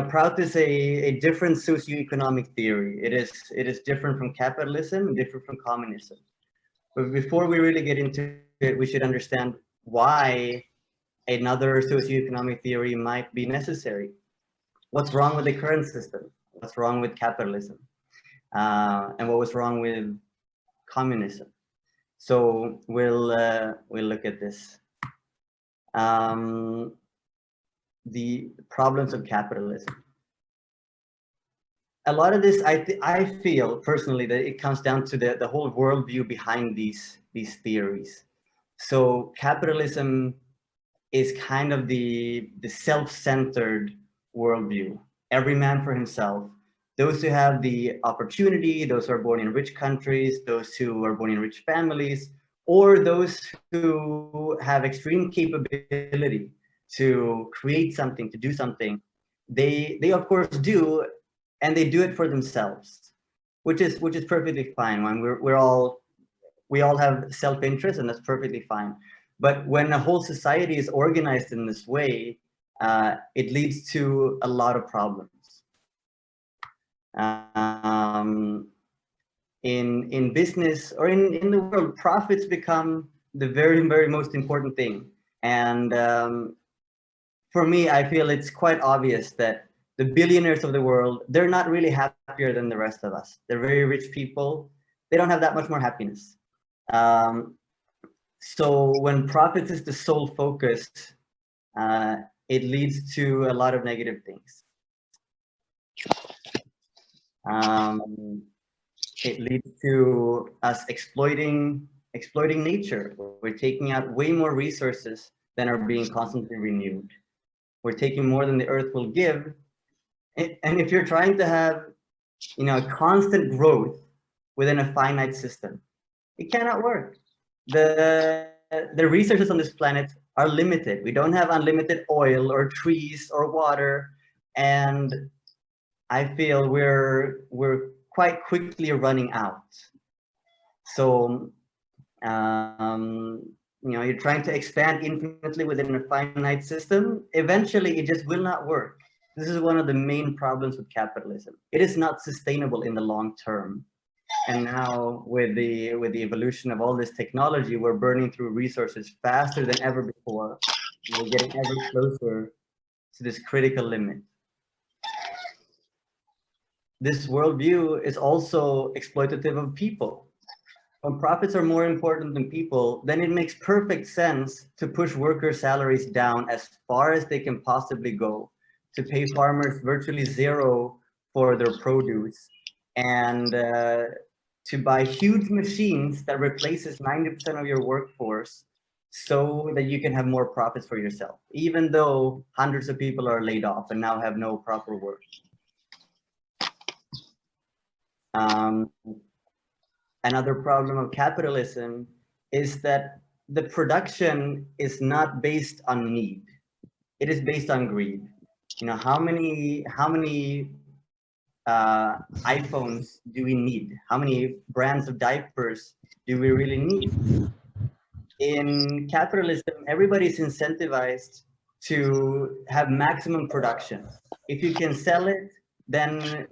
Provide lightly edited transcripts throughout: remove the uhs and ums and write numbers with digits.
Prout is a different socioeconomic theory. It is different from capitalism, different from communism. But before we really get into it, we should understand why another socioeconomic theory might be necessary. What's wrong with the current system? What's wrong with capitalism? And what was wrong with communism? So we'll look at this. The problems of capitalism. A lot of this, I feel personally that it comes down to the whole worldview behind these theories. So capitalism is kind of the self-centered worldview. Every man for himself. Those who have the opportunity, those who are born in rich countries, those who are born in rich families, or those who have extreme capability to create something, to do something, they of course do, and they do it for themselves, which is perfectly fine. When we all have self-interest, and that's perfectly fine. But when a whole society is organized in this way, it leads to a lot of problems. In business or in the world, profits become the very most important thing. And for me, I feel it's quite obvious that the billionaires of the world, they're not really happier than the rest of us. They're very rich people. They don't have that much more happiness. So when profits is the sole focus, it leads to a lot of negative things. It leads to us exploiting nature. We're taking out way more resources than are being constantly renewed. We're taking more than the earth will give. And if you're trying to have, constant growth within a finite system, it cannot work. The resources on this planet are limited. We don't have unlimited oil or trees or water, and I feel we're quite quickly running out. So you're trying to expand infinitely within a finite system. Eventually, it just will not work. This is one of the main problems with capitalism. It is not sustainable in the long term. And now with the evolution of all this technology, we're burning through resources faster than ever before. We're getting ever closer to this critical limit. This worldview is also exploitative of people. When profits are more important than people, then it makes perfect sense to push worker salaries down as far as they can possibly go, to pay farmers virtually zero for their produce, and to buy huge machines that replaces 90% of your workforce so that you can have more profits for yourself, even though hundreds of people are laid off and now have no proper work. Another problem of capitalism is that the production is not based on need. It is based on greed. How many iPhones do we need? How many brands of diapers do we really need? In capitalism, everybody's incentivized to have maximum production. If you can sell it, then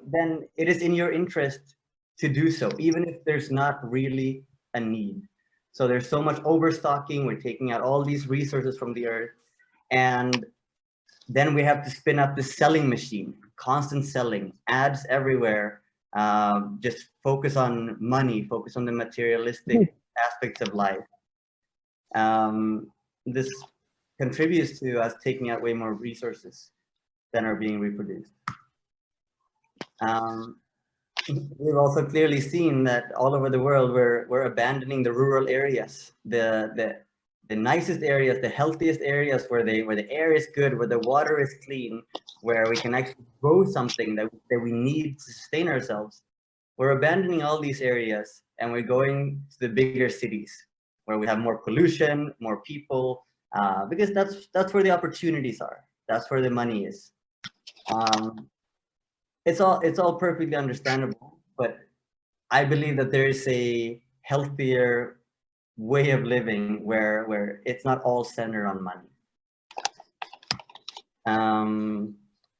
it is in your interest to do so, even if there's not really a need. So there's so much overstocking. We're taking out all these resources from the earth, and then we have to spin up the selling machine, constant selling, ads everywhere, just focus on money, focus on the materialistic aspects of life. This contributes to us taking out way more resources than are being reproduced. We've also clearly seen that all over the world we're abandoning the rural areas, the nicest areas, the healthiest areas, where the air is good, where the water is clean, where we can actually grow something that we need to sustain ourselves. We're abandoning all these areas, and we're going to the bigger cities where we have more pollution, more people, because that's where the opportunities are. That's where the money is. It's all perfectly understandable, but I believe that there is a healthier way of living where it's not all centered on money.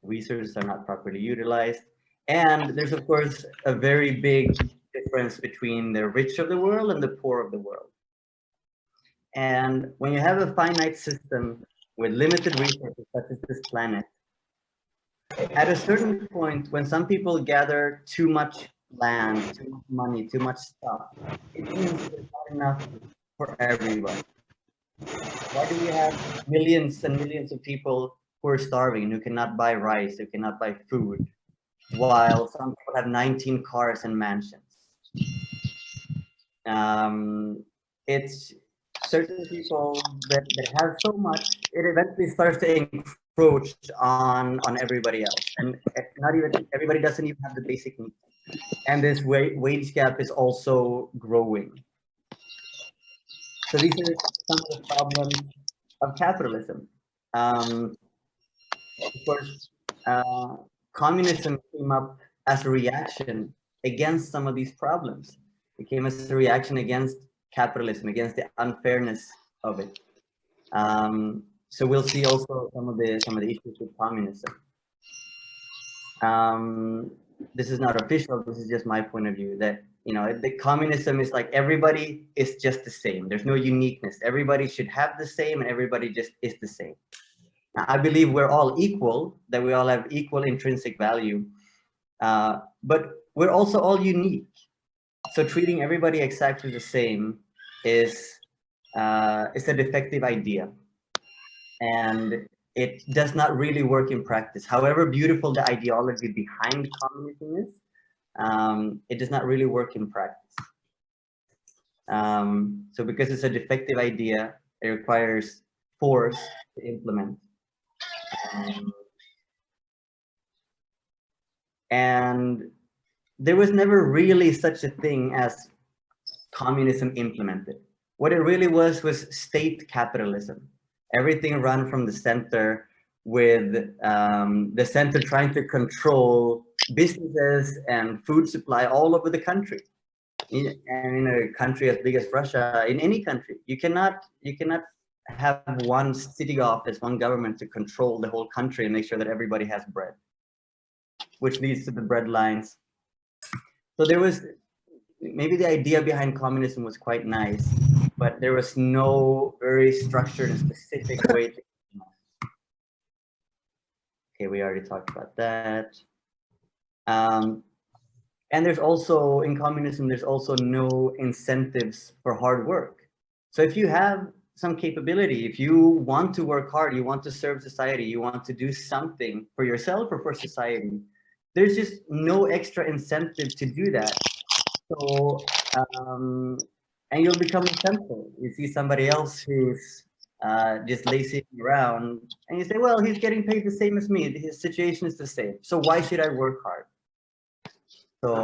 resources are not properly utilized. And there's, of course, a very big difference between the rich of the world and the poor of the world. And when you have a finite system with limited resources, such as this planet, at a certain point, when some people gather too much land, too much money, too much stuff, it means there's not enough for everyone. Why do we have millions and millions of people who are starving, who cannot buy rice, who cannot buy food, while some people have 19 cars and mansions? It's certain people that have so much, it eventually starts to encroach on everybody else. And not even, everybody doesn't even have the basic needs. And this wage gap is also growing. So these are some of the problems of capitalism. Of course, communism came up as a reaction against some of these problems. It came as a reaction against capitalism, against the unfairness of it. So we'll see also some of the issues with communism. This is not official. This is just my point of view. That, you know, the communism is like everybody is just the same. There's no uniqueness. Everybody should have the same, and everybody just is the same. Now, I believe we're all equal. That we all have equal intrinsic value, but we're also all unique. So treating everybody exactly the same is a defective idea, and it does not really work in practice. However beautiful the ideology behind communism is, it does not really work in practice. So because it's a defective idea, it requires force to implement. And there was never really such a thing as communism implemented. What it really was state capitalism. Everything run from the center, with the center trying to control businesses and food supply all over the country. And in a country as big as Russia, in any country, you cannot have one city office, one government to control the whole country and make sure that everybody has bread, which leads to the bread lines. So there was, maybe the idea behind communism was quite nice, but there was no very structured and specific way to. Okay, we already talked about that. And there's also, in communism, there's also no incentives for hard work. So if you have some capability, if you want to work hard, you want to serve society, you want to do something for yourself or for society, there's just no extra incentive to do that. So, and you'll become resentful. You see somebody else who's just lazy around, and you say, well, he's getting paid the same as me. His situation is the same. So why should I work hard? So